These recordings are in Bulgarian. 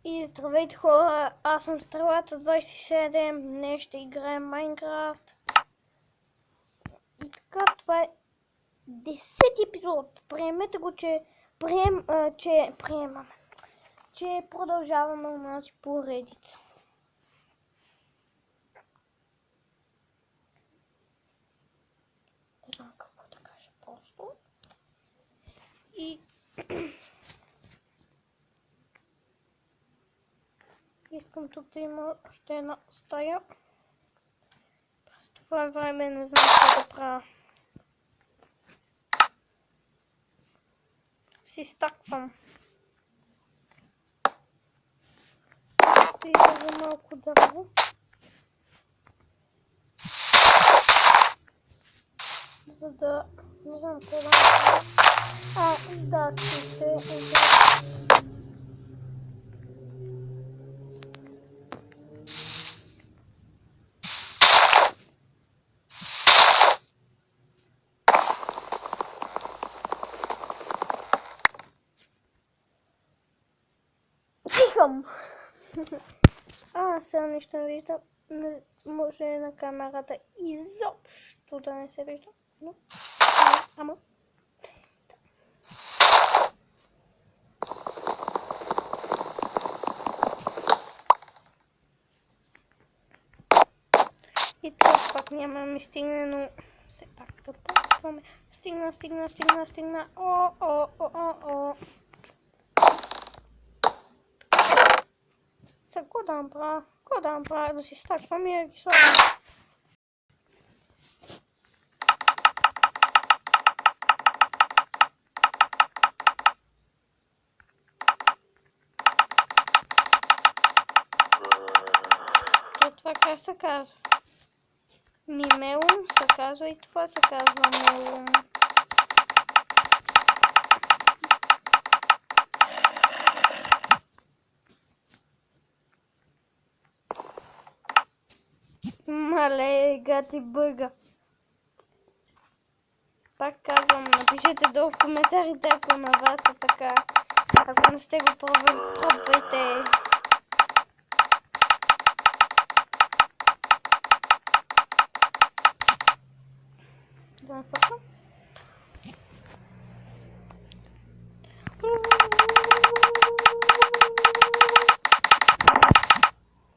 И здравейте хора, аз съм Стрелата 27, днес ще играем Майнкрафт. И така, това е 10-ти епизод. Приемете го, че продължаваме у нас поредица. Не знам какво да кажа просто. И искам тук да има още една стая. През това време не знам какво да правя. Си стаквам. Ще излезе малко дърво. За да... не знам какво да направя. Да, се чихам! Сега нищо не виждам. Не може на камерата изобщо да не се вижда. Но... ама... И това пак няма да ми стигне, но все пак да почваме. Стигна. О. Сега какво да направя? Да си стаквам и да ги слагам. Това как се казва? Мелон се казва и това се казва мелон. Мале, гати бъга. Пак казвам, напишете долу в коментарите, ако на вас е така. Ако не сте го пробвали, пробвайте. Да ме фъркам.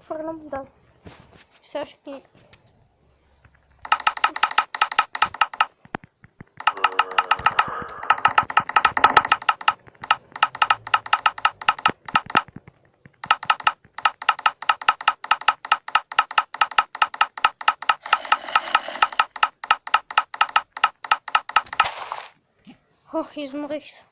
Фърлям, да. Сега ще ги... Ох, изморих се.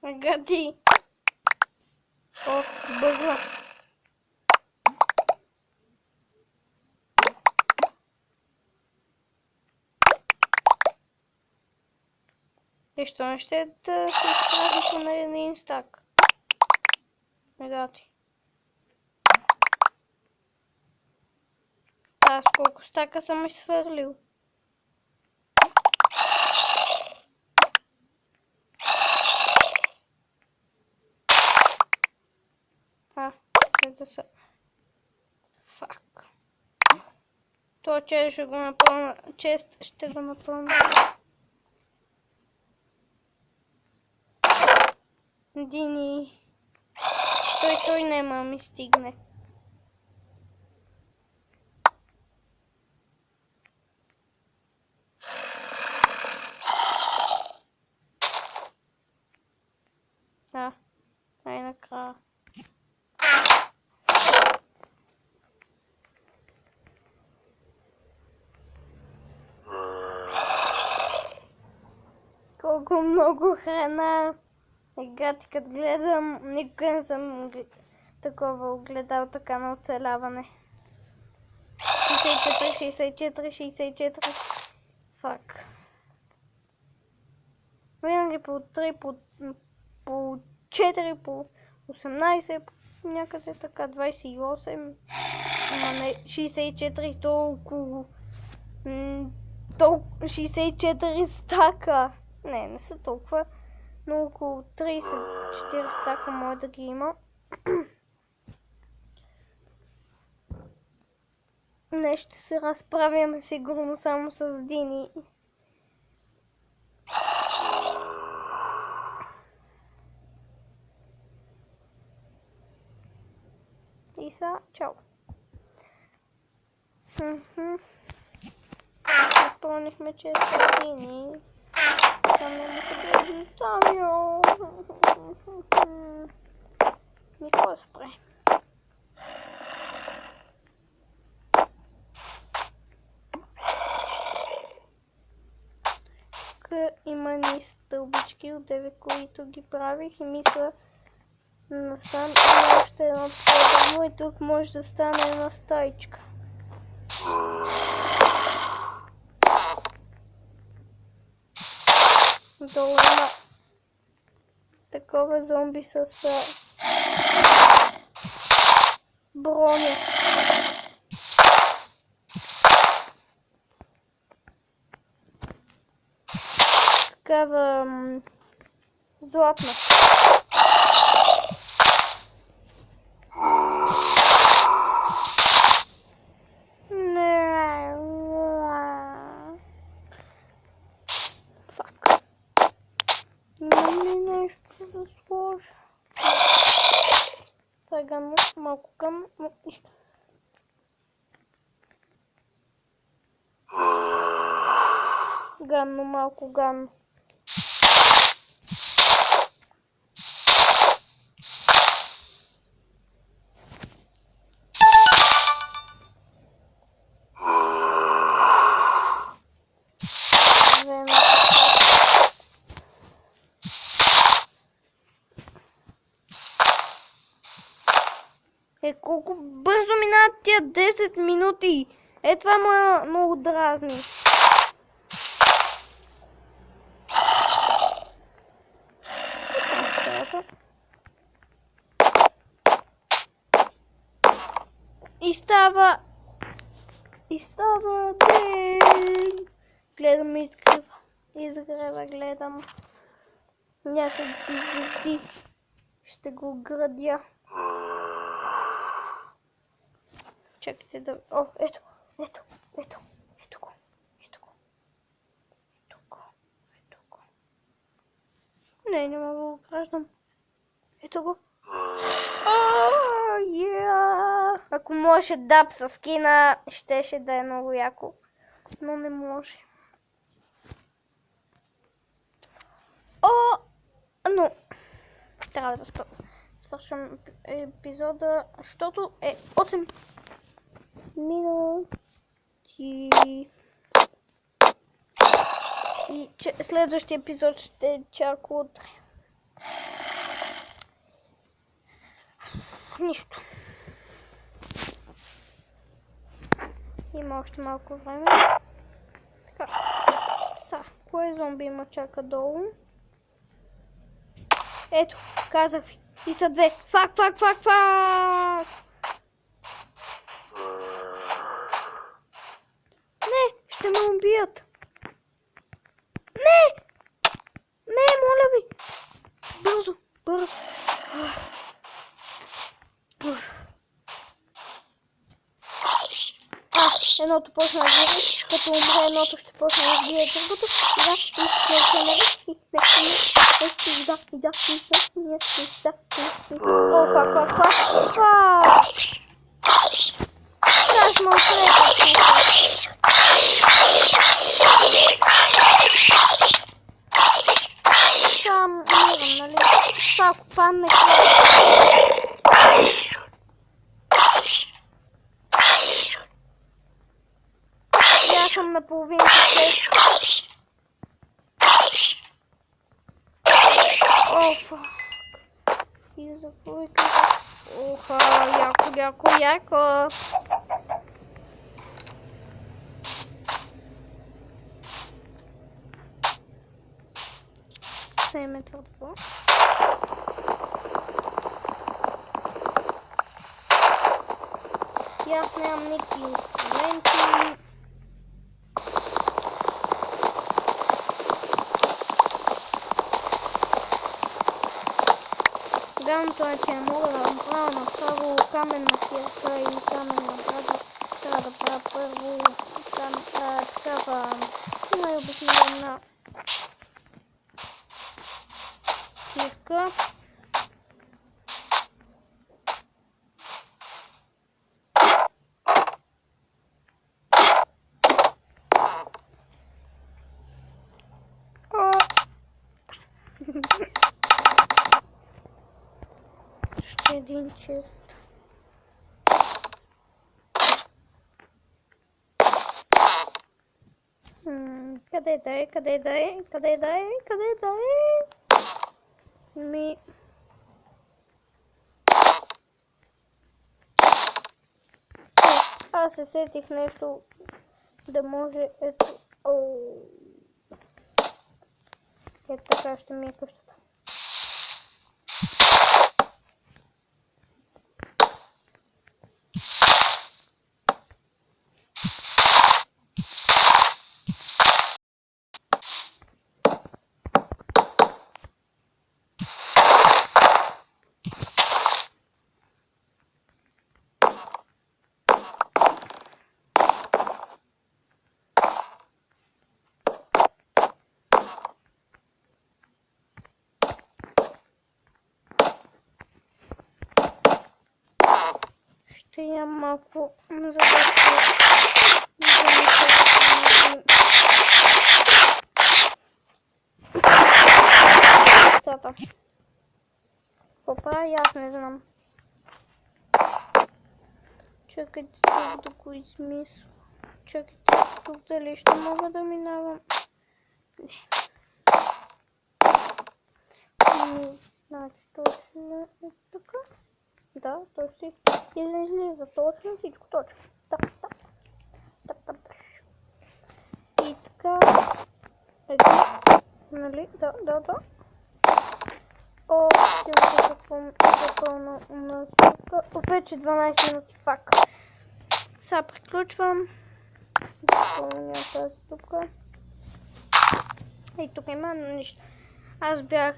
Гади. Ох, бъгла. И що не ще да се изправи на един стак? Гати. Аз колко стака съм изхвърлил? Да са... Фак. Това чест ще го напълна. Ще го напълна. Дини. Той нема ми стигне. Най-накрая. Колко много храна. Гати, като гледам, никога не съм такова огледал така на оцеляване. 64. Фак. Винаги по 3, по 4, по 18, някъде така, 28. Ама не 64 толкова. 64 стака. Не са толкова. Но около 30-40 стака може да ги има. Не, ще се разправяме сигурно само с Дини. И са, чао. Изпълнихме 6 години. Само не къде да оставя. Никой да спре. Има ни стълбички от 9, които ги правих и мисля насам има още едно такова и тук може да стане една стаичка. Долу има такова зомби с броня. Такава златна. Фак. Имам ли нещо да сложа? Сега малко към нищо. Ганно, малко ганно. Колко бързо минават тия 10 минути. Това ме много дразни. И става ден. Гледам изгрева, гледам някакви звезди. Ще го градя. Чакайте да... О, ето го. Не мога да го граждам. Ето го. Ако може даб с скина, щеше да е много яко. Но не може. Но... Трябва да свършвам епизода, защото е 8 минути. И следващия епизод ще е чак утре. Нищо. Има още малко време. Така. Кое зомби има чака долу? Ето, казах ви. И са две. Фак! Не, ще ме убият. Не, моля ви. Бързо. Едното почна да бие, като умре едното ще почне да бие другото. О, фак. Сега ще ме отрепат. Сега умирам, нали? Това ако падне аз съм наполовина след. О, фак. И зафуйка. Оха, яко. Вземе това. И аз нямам никакви инструменти. Главното е, че не мога да направя направо каменна кирка или каменна база. Трябва да правя първо такава най-обикновена кирка. Ще един чест. Къде да е? Къде да е? Къде да е? Къде да е? Аз се сетих нещо да може, ето, ето така ще ми е къщата. Ще я малко, за да се какво прави, аз не знам. Чакайте тук да го измисля. Чакайте тук дали ще мога да минавам. Значи точно е така. Да, то си излиза точно всичко точно. Так. И така. Ето. Нали? Да. О, ще запълна на тук. Вече 12 минути фак. Сега приключвам. Запълня тази тук. И тук има нищо. Аз бях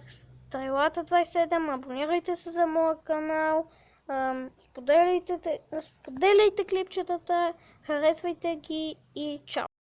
Стрелата 27. Абонирайте се за моя канал. Споделяйте клипчетата. Харесвайте ги и чао!